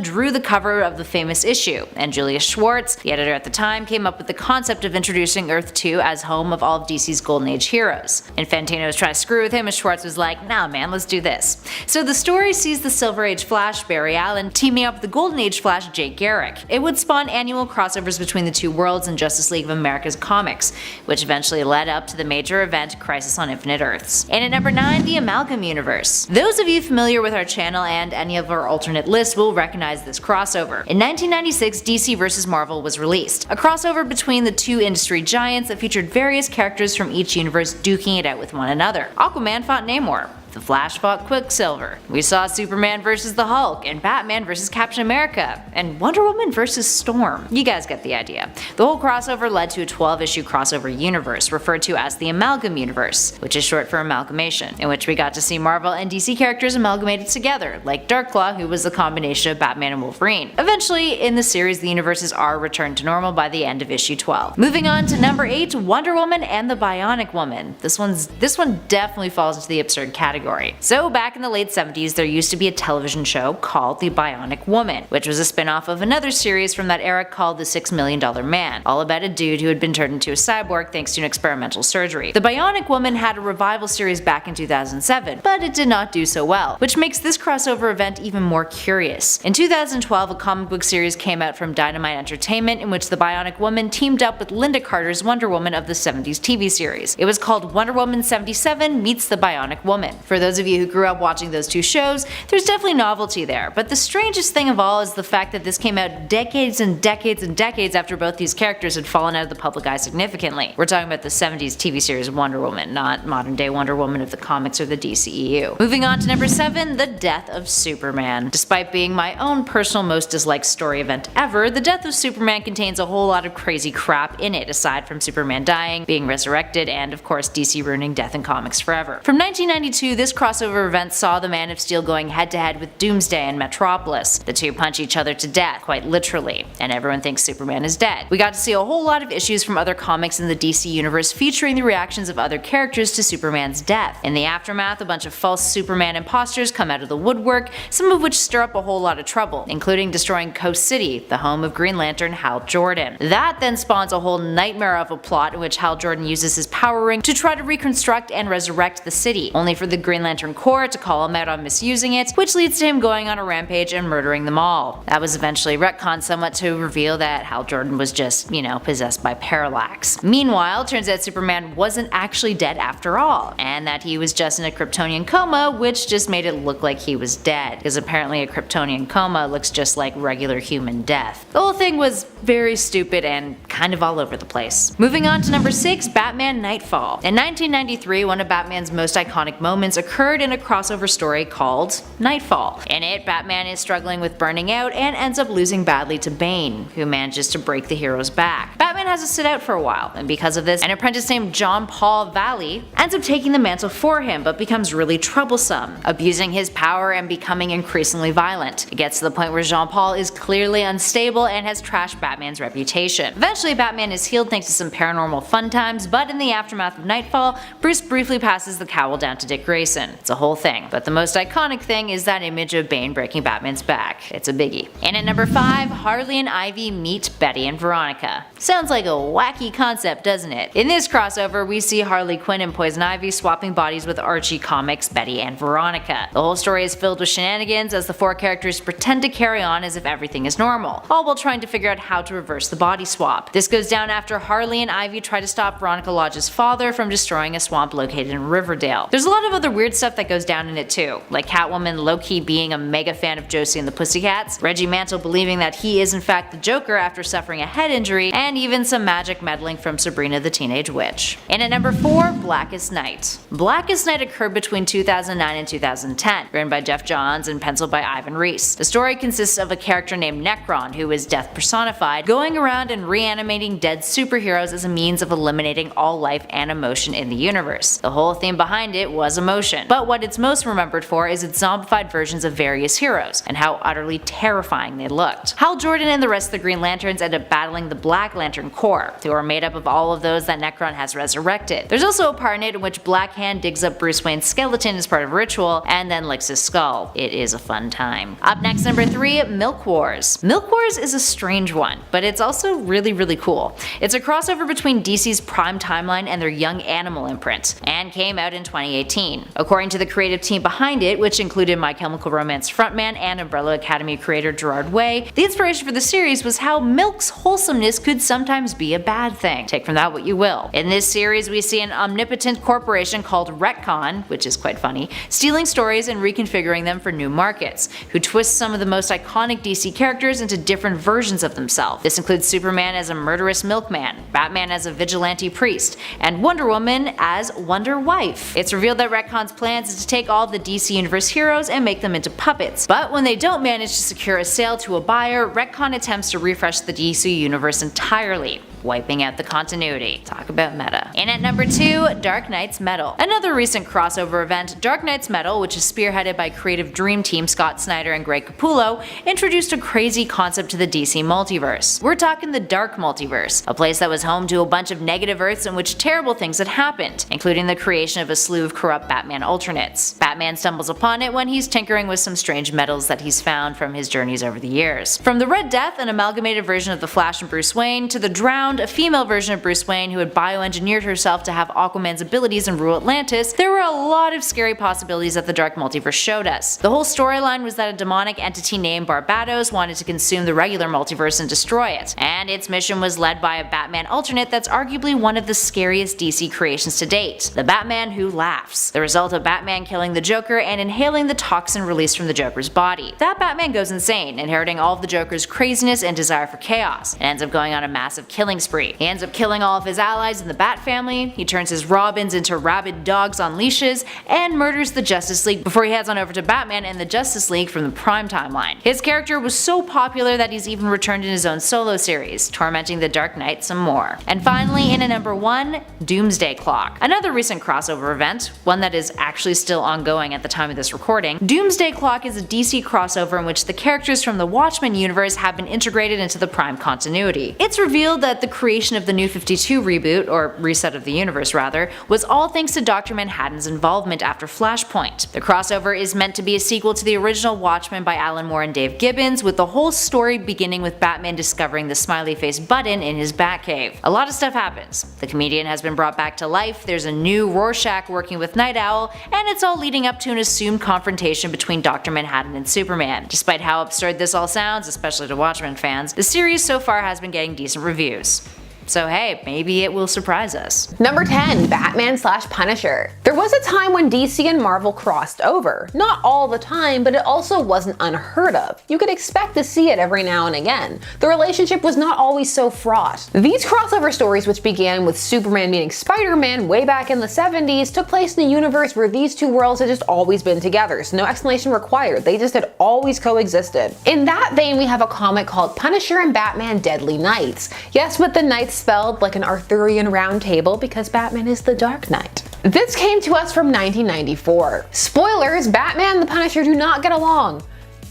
drew the cover of the famous issue, and Julius Schwartz, the editor at the time, came up with the concept of introducing Earth 2 as home of all of DC's Golden Age heroes. Infantino was trying to screw with him, and Schwartz was like, nah man, let's do this. So the story sees the Silver Age Flash, Barry Allen, teaming up with the Golden Age Flash, Jake Garrick. It would spawn annual crossovers between the two worlds in Justice League of America's comics, which eventually led up to the major event Crisis on Infinite Earths. And at number 9, the Amalgam Universe. Those of you familiar with our channel and any of our alternate lists will recognize this crossover. In 1996, DC vs. Marvel was released, a crossover between the two industry giants that featured various characters from each universe duking it out with one another. Aquaman fought Namor. The Flash fought Quicksilver. We saw Superman vs. the Hulk, and Batman vs. Captain America, and Wonder Woman vs. Storm. You guys get the idea. The whole crossover led to a 12-issue crossover universe, referred to as the Amalgam Universe, which is short for amalgamation, in which we got to see Marvel and DC characters amalgamated together, like Darkclaw, who was the combination of Batman and Wolverine. Eventually, in the series, the universes are returned to normal by the end of issue 12. Moving on to number 8, Wonder Woman and the Bionic Woman. This one definitely falls into the absurd category category. So back in the late 70s, there used to be a television show called The Bionic Woman, which was a spin-off of another series from that era called The $6 Million Man, all about a dude who had been turned into a cyborg thanks to an experimental surgery. The Bionic Woman had a revival series back in 2007, but it did not do so well, which makes this crossover event even more curious. In 2012, a comic book series came out from Dynamite Entertainment in which the Bionic Woman teamed up with Linda Carter's Wonder Woman of the 70s TV series. It was called Wonder Woman 77 Meets the Bionic Woman. For those of you who grew up watching those two shows, there's definitely novelty there, but the strangest thing of all is the fact that this came out decades and decades and decades after both these characters had fallen out of the public eye significantly. We're talking about the 70s TV series Wonder Woman, not modern day Wonder Woman of the comics or the DCEU. Moving on to number 7, the death of Superman. Despite being my own personal most disliked story event ever, the death of Superman contains a whole lot of crazy crap in it aside from Superman dying, being resurrected, and of course DC ruining death in comics forever. From 1992, this crossover event saw the Man of Steel going head to head with Doomsday and Metropolis. The two punch each other to death, quite literally, and everyone thinks Superman is dead. We got to see a whole lot of issues from other comics in the DC universe featuring the reactions of other characters to Superman's death. In the aftermath, a bunch of false Superman imposters come out of the woodwork, some of which stir up a whole lot of trouble, including destroying Coast City, the home of Green Lantern Hal Jordan. That then spawns a whole nightmare of a plot in which Hal Jordan uses his power ring to try to reconstruct and resurrect the city, only for the Green Lantern Corps to call him out on misusing it, which leads to him going on a rampage and murdering them all. That was eventually retconned somewhat to reveal that Hal Jordan was just, possessed by Parallax. Meanwhile, turns out Superman wasn't actually dead after all, and that he was just in a Kryptonian coma, which just made it look like he was dead, because apparently a Kryptonian coma looks just like regular human death. The whole thing was very stupid and kind of all over the place. Moving on to number 6, Batman Nightfall. In 1993, one of Batman's most iconic moments occurred in a crossover story called Nightfall. In it, Batman is struggling with burning out and ends up losing badly to Bane, who manages to break the hero's back. Batman has to sit out for a while, and because of this, an apprentice named John Paul Valley ends up taking the mantle for him, but becomes really troublesome, abusing his power and becoming increasingly violent. It gets to the point where Jean Paul is clearly unstable and has trashed Batman's reputation. Eventually, Batman is healed thanks to some paranormal fun times, but in the aftermath of Nightfall, Bruce briefly passes the cowl down to Dick Grayson. It's a whole thing, but the most iconic thing is that image of Bane breaking Batman's back. It's a biggie. And at number 5, Harley and Ivy meet Betty and Veronica. Sounds like a wacky concept, doesn't it? In this crossover, we see Harley Quinn and Poison Ivy swapping bodies with Archie Comics' Betty and Veronica. The whole story is filled with shenanigans as the four characters pretend to carry on as if everything is normal, all while trying to figure out how to reverse the body swap. This goes down after Harley and Ivy try to stop Veronica Lodge's father from destroying a swamp located in Riverdale. There's a lot of other weird stuff that goes down in it too, like Catwoman low-key being a mega fan of Josie and the Pussycats, Reggie Mantle believing that he is in fact the Joker after suffering a head injury, and even some magic meddling from Sabrina the Teenage Witch. And at number 4, Blackest Night. Blackest Night occurred between 2009 and 2010, written by Jeff Johns and penciled by Ivan Reis. The story consists of a character named Necron, who is death personified, going around and reanimating dead superheroes as a means of eliminating all life and emotion in the universe. The whole theme behind it was emotion, but what it's most remembered for is its zombified versions of various heroes, and how utterly terrifying they looked. Hal Jordan and the rest of the Green Lanterns end up battling the Black Lantern Corps, who are made up of all of those that Necron has resurrected. There's also a part in it in which Black Hand digs up Bruce Wayne's skeleton as part of a ritual, and then licks his skull. It is a fun time. Up next, number 3, Milk Wars. Milk Wars is a strange one, but it's also really cool. It's a crossover between DC's Prime Timeline and their Young Animal imprint, and came out in 2018. According to the creative team behind it, which included My Chemical Romance frontman and Umbrella Academy creator Gerard Way, the inspiration for the series was how milk's wholesomeness could sometimes be a bad thing. Take from that what you will. In this series, we see an omnipotent corporation called Retcon, which is quite funny, stealing stories and reconfiguring them for new markets, who twist some of the most iconic DC characters into different versions of themselves. This includes Superman as a murderous milkman, Batman as a vigilante priest, and Wonder Woman as Wonder Wife. It's revealed that Retcon's plans is to take all the DC Universe heroes and make them into puppets, but when they don't manage to secure a sale to a buyer, Retcon attempts to refresh the DC Universe entirely. wiping out the continuity. Talk about meta. In at number 2, Dark Knight's Metal. Another recent crossover event, Dark Knight's Metal, which is spearheaded by creative dream team Scott Snyder and Greg Capullo, introduced a crazy concept to the DC multiverse. We're talking the Dark Multiverse, a place that was home to a bunch of negative Earths in which terrible things had happened, including the creation of a slew of corrupt Batman alternates. Batman stumbles upon it when he's tinkering with some strange metals that he's found from his journeys over the years. From the Red Death, an amalgamated version of the Flash and Bruce Wayne, to the Drowned, a female version of Bruce Wayne who had bioengineered herself to have Aquaman's abilities and rule Atlantis, there were a lot of scary possibilities that the Dark Multiverse showed us. The whole storyline was that a demonic entity named Barbados wanted to consume the regular multiverse and destroy it, and its mission was led by a Batman alternate that's arguably one of the scariest DC creations to date, the Batman Who Laughs, the result of Batman killing the Joker and inhaling the toxin released from the Joker's body. That Batman goes insane, inheriting all of the Joker's craziness and desire for chaos, and ends up going on a massive killing spree. He ends up killing all of his allies in the Bat family, he turns his Robins into rabid dogs on leashes, and murders the Justice League before he heads on over to Batman and the Justice League from the Prime timeline. His character was so popular that he's even returned in his own solo series, tormenting the Dark Knight some more. And finally, in at number 1, Doomsday Clock. Another recent crossover event, one that is actually still ongoing at the time of this recording. Doomsday Clock is a DC crossover in which the characters from the Watchmen universe have been integrated into the Prime continuity. It's revealed that the creation of the New 52 reboot, or reset of the universe rather, was all thanks to Dr. Manhattan's involvement after Flashpoint. The crossover is meant to be a sequel to the original Watchmen by Alan Moore and Dave Gibbons, with the whole story beginning with Batman discovering the smiley face button in his Batcave. A lot of stuff happens. The comedian has been brought back to life, there's a new Rorschach working with Night Owl, and it's all leading up to an assumed confrontation between Dr. Manhattan and Superman. Despite how absurd this all sounds, especially to Watchmen fans, the series so far has been getting decent reviews. So hey, maybe it will surprise us. Number 10, Batman/Punisher. There was a time when DC and Marvel crossed over. Not all the time, but it also wasn't unheard of. You could expect to see it every now and again. The relationship was not always so fraught. These crossover stories, which began with Superman meeting Spider-Man way back in the 70s, took place in a universe where these two worlds had just always been together, so no explanation required. They just had always coexisted. In that vein, we have a comic called Punisher and Batman Deadly Knights. Yes, but the knights spelled like an Arthurian round table because Batman is the Dark Knight. This came to us from 1994. Spoilers, Batman and the Punisher do not get along.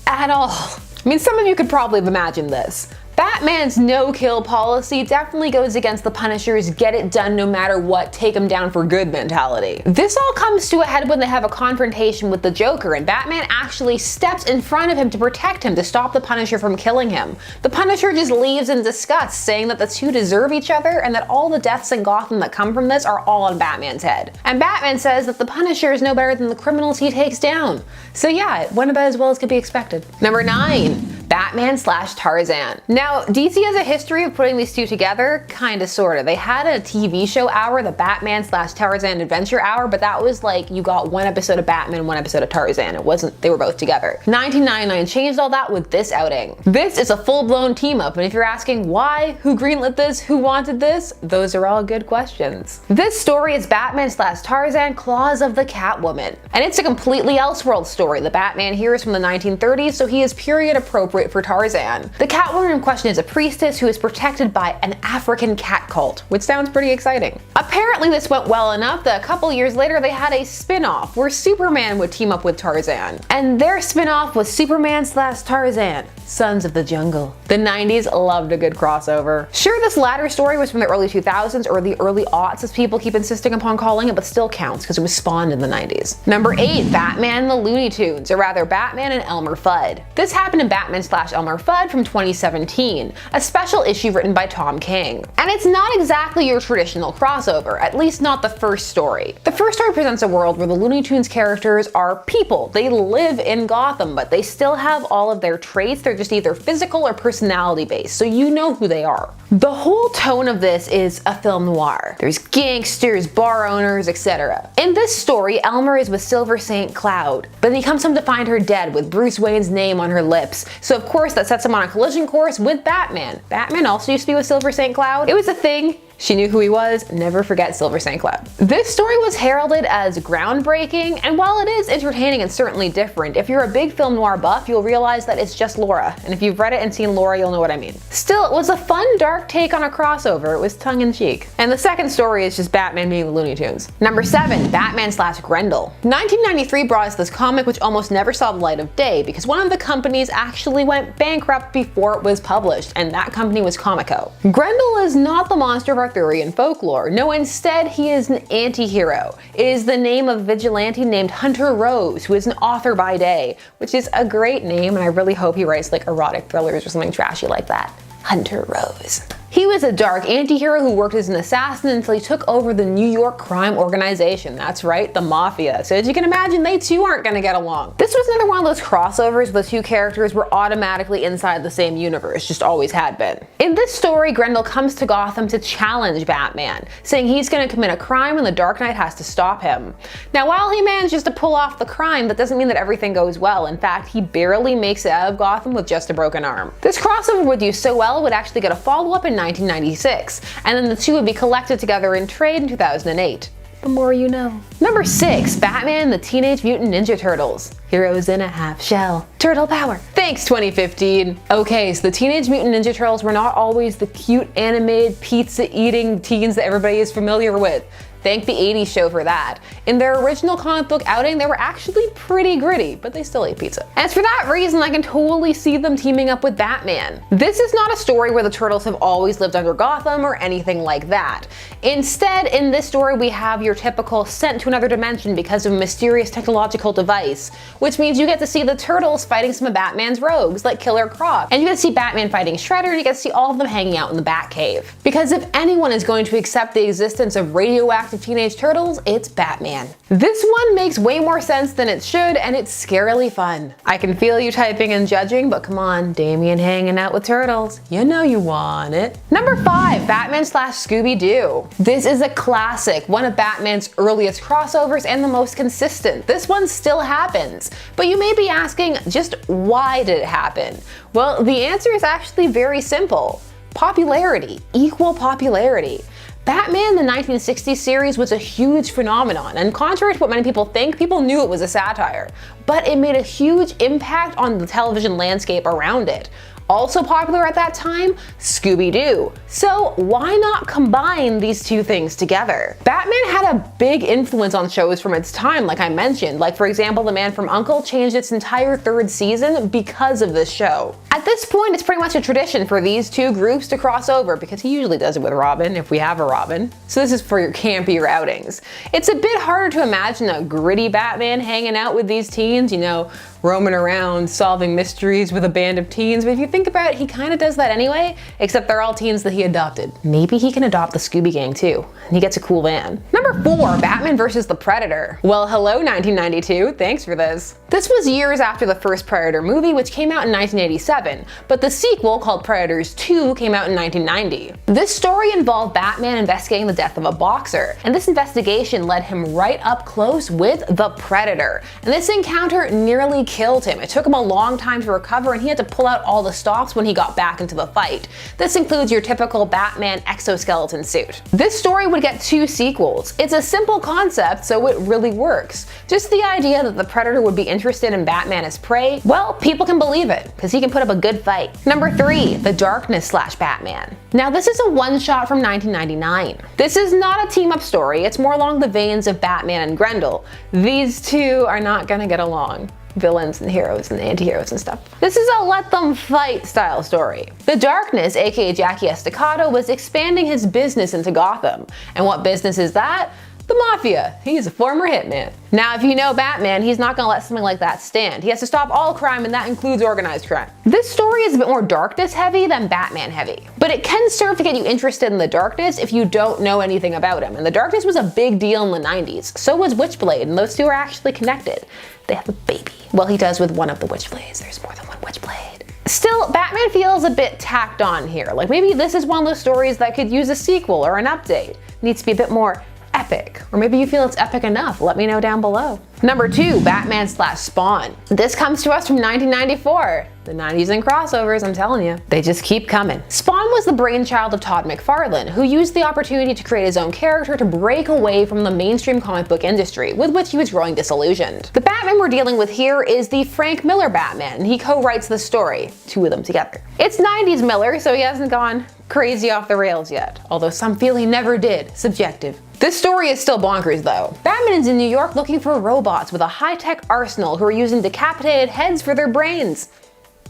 At all. I mean, some of you could probably have imagined this. Batman's no-kill policy definitely goes against the Punisher's get it done no matter what, take him down for good mentality. This all comes to a head when they have a confrontation with the Joker, and Batman actually steps in front of him to protect him, to stop the Punisher from killing him. The Punisher just leaves in disgust, saying that the two deserve each other and that all the deaths in Gotham that come from this are all on Batman's head. And Batman says that the Punisher is no better than the criminals he takes down. So yeah, it went about as well as could be expected. Number 9. Batman/Tarzan. Now, DC has a history of putting these two together, kinda sorta. They had a TV show hour, the Batman/Tarzan Adventure Hour, but that was like you got one episode of Batman, one episode of Tarzan. It wasn't, they were both together. 1999 changed all that with this outing. This is a full-blown team-up, and if you're asking why, who greenlit this, who wanted this, those are all good questions. This story is Batman/Tarzan Claws of the Catwoman, and it's a completely Elseworld story. The Batman here is from the 1930s, so he is period appropriate for Tarzan. The Catwoman in question is a priestess who is protected by an African cat cult, which sounds pretty exciting. Apparently this went well enough that a couple years later they had a spin-off where Superman would team up with Tarzan. And their spin-off was Superman/Tarzan, Sons of the Jungle. The 90s loved a good crossover. Sure, this latter story was from the early 2000s or the early aughts as people keep insisting upon calling it, but still counts because it was spawned in the 90s. Number 8, Batman and the Looney Tunes, or rather Batman and Elmer Fudd. This happened in Batman/Elmer Fudd from 2017, a special issue written by Tom King. And it's not exactly your traditional crossover, at least not the first story. The first story presents a world where the Looney Tunes characters are people. They live in Gotham, but they still have all of their traits. They're just either physical or personality based, so you know who they are. The whole tone of this is a film noir. There's gangsters, bar owners, etc. In this story, Elmer is with Silver St. Cloud, but then he comes home to find her dead with Bruce Wayne's name on her lips. So of course that sets him on a collision course with Batman. Batman also used to be with Silver St. Cloud. It was a thing. She knew who he was, never forget Silver St. Cloud. This story was heralded as groundbreaking, and while it is entertaining and certainly different, if you're a big film noir buff, you'll realize that it's just Laura, and if you've read it and seen Laura, you'll know what I mean. Still, it was a fun, dark take on a crossover. It was tongue-in-cheek. And the second story is just Batman being the Looney Tunes. Number 7, Batman/Grendel. 1993 brought us this comic which almost never saw the light of day because one of the companies actually went bankrupt before it was published, and that company was Comico. Grendel is not the monster of Arthurian folklore. No, instead he is an anti-hero. It is the name of a vigilante named Hunter Rose, who is an author by day, which is a great name, and I really hope he writes like erotic thrillers or something trashy like that. Hunter Rose. He was a dark anti-hero who worked as an assassin until he took over the New York crime organization. That's right, the Mafia. So as you can imagine, they too aren't gonna get along. This was another one of those crossovers where the two characters were automatically inside the same universe, just always had been. In this story, Grendel comes to Gotham to challenge Batman, saying he's gonna commit a crime and the Dark Knight has to stop him. Now, while he manages to pull off the crime, that doesn't mean that everything goes well. In fact, he barely makes it out of Gotham with just a broken arm. This crossover would do so well, it would actually get a follow-up in 1996, and then the two would be collected together in trade in 2008. The more you know. Number 6, Batman and the Teenage Mutant Ninja Turtles. Heroes in a half shell. Turtle power. Thanks, 2015. Okay, so the Teenage Mutant Ninja Turtles were not always the cute, animated, pizza-eating teens that everybody is familiar with. Thank the 80s show for that. In their original comic book outing, they were actually pretty gritty, but they still ate pizza. And it's for that reason I can totally see them teaming up with Batman. This is not a story where the Turtles have always lived under Gotham or anything like that. Instead, in this story, we have your typical sent to another dimension because of a mysterious technological device, which means you get to see the Turtles fighting some of Batman's rogues, like Killer Croc, and you get to see Batman fighting Shredder, and you get to see all of them hanging out in the Batcave. Because if anyone is going to accept the existence of radioactive Teenage Turtles, it's Batman. This one makes way more sense than it should, and it's scarily fun. I can feel you typing and judging, but come on, Damien hanging out with turtles. You know you want it. Number 5, Batman/Scooby Doo. This is a classic, one of Batman's earliest crossovers and the most consistent. This one still happens, but you may be asking, just why did it happen? Well, the answer is actually very simple. Popularity, equal popularity. Batman the 1960s series was a huge phenomenon, and contrary to what many people think, people knew it was a satire. But it made a huge impact on the television landscape around it. Also popular at that time, Scooby Doo. So why not combine these two things together? Batman had a big influence on shows from its time, like I mentioned. Like for example, The Man from U.N.C.L.E. changed its entire 3rd season because of this show. At this point, it's pretty much a tradition for these two groups to cross over because he usually does it with Robin, if we have a Robin. So this is for your campier outings. It's a bit harder to imagine a gritty Batman hanging out with these teens, you know, roaming around solving mysteries with a band of teens, but if you think about it, he kind of does that anyway, except they're all teens that he adopted. Maybe he can adopt the Scooby Gang too, and he gets a cool van. Number 4, Batman vs. the Predator. Well, hello 1992, thanks for this. This was years after the first Predator movie, which came out in 1987, but the sequel, called Predators 2, came out in 1990. This story involved Batman investigating the death of a boxer, and this investigation led him right up close with the Predator. And this encounter nearly killed him. It took him a long time to recover, and he had to pull out all the stops when he got back into the fight. This includes your typical Batman exoskeleton suit. This story would get 2 sequels. It's a simple concept, so it really works. Just the idea that the Predator would be interested in Batman as prey, well, people can believe it, because he can put up a good fight. Number 3, The Darkness/Batman. Now this is a one-shot from 1999. This is not a team-up story, it's more along the veins of Batman and Grendel. These two are not gonna get along. Villains and heroes and anti-heroes and stuff. This is a let them fight style story. The Darkness, aka Jackie Estacado, was expanding his business into Gotham. And what business is that? The Mafia. He's a former hitman. Now, if you know Batman, he's not gonna let something like that stand. He has to stop all crime, and that includes organized crime. This story is a bit more Darkness heavy than Batman heavy, but it can serve to get you interested in the Darkness if you don't know anything about him. And the Darkness was a big deal in the 90s. So was Witchblade, and those two are actually connected. They have a baby. Well, he does with one of the Witchblades. There's more than one Witchblade. Still, Batman feels a bit tacked on here. Like maybe this is one of those stories that could use a sequel or an update. It needs to be a bit more epic epic. Or maybe you feel it's epic enough. Let me know down below. Number 2, Batman/Spawn. This comes to us from 1994. The 90s and crossovers, I'm telling you. They just keep coming. Spawn was the brainchild of Todd McFarlane, who used the opportunity to create his own character to break away from the mainstream comic book industry, with which he was growing disillusioned. The Batman we're dealing with here is the Frank Miller Batman, and he co-writes the story, 2 of them together. It's 90s Miller, so he hasn't gone crazy off the rails yet, although some feel he never did. Subjective. This story is still bonkers though. Batman is in New York looking for robots with a high-tech arsenal who are using decapitated heads for their brains.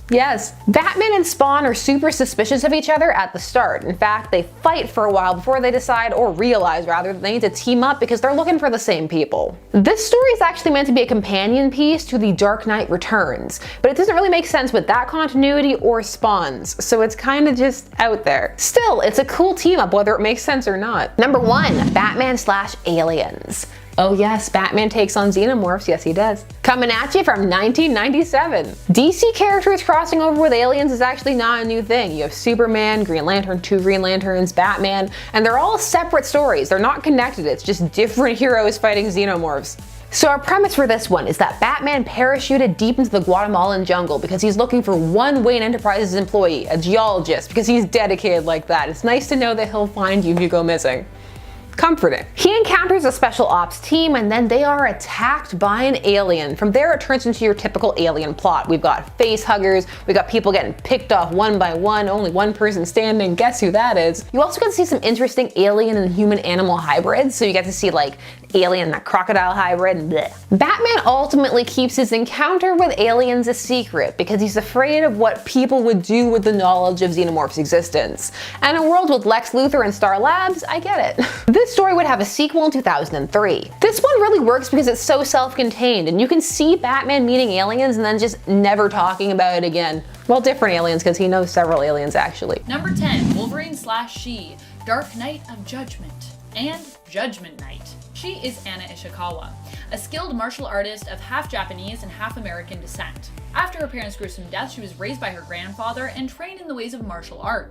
Yes. Batman and Spawn are super suspicious of each other at the start. In fact, they fight for a while before they decide, or realize rather, that they need to team up because they're looking for the same people. This story is actually meant to be a companion piece to The Dark Knight Returns, but it doesn't really make sense with that continuity or Spawn's, so it's kind of just out there. Still, it's a cool team up whether it makes sense or not. Number 1, Batman/Aliens. Oh yes, Batman takes on xenomorphs, yes he does. Coming at you from 1997. DC characters crossing over with aliens is actually not a new thing. You have Superman, Green Lantern, 2 Green Lanterns, Batman, and they're all separate stories. They're not connected, it's just different heroes fighting xenomorphs. So our premise for this one is that Batman parachuted deep into the Guatemalan jungle because he's looking for one Wayne Enterprises employee, a geologist, because he's dedicated like that. It's nice to know that he'll find you if you go missing. Comforting. He encounters a special ops team and then they are attacked by an alien. From there it turns into your typical alien plot. We've got face huggers, we've got people getting picked off one by one, only one person standing, guess who that is. You also get to see some interesting alien and human animal hybrids, so you get to see like alien and crocodile hybrid and bleh. Batman ultimately keeps his encounter with aliens a secret because he's afraid of what people would do with the knowledge of Xenomorph's existence. And in a world with Lex Luthor and Star Labs, I get it. This story would have a sequel in 2003. This one really works because it's so self-contained and you can see Batman meeting aliens and then just never talking about it again. Well, different aliens because he knows several aliens actually. Number 10, Wolverine/She, Dark Knight of Judgment, and Judgment Knight. She is Anna Ishikawa, a skilled martial artist of half Japanese and half American descent. After her parents' gruesome death, she was raised by her grandfather and trained in the ways of martial art.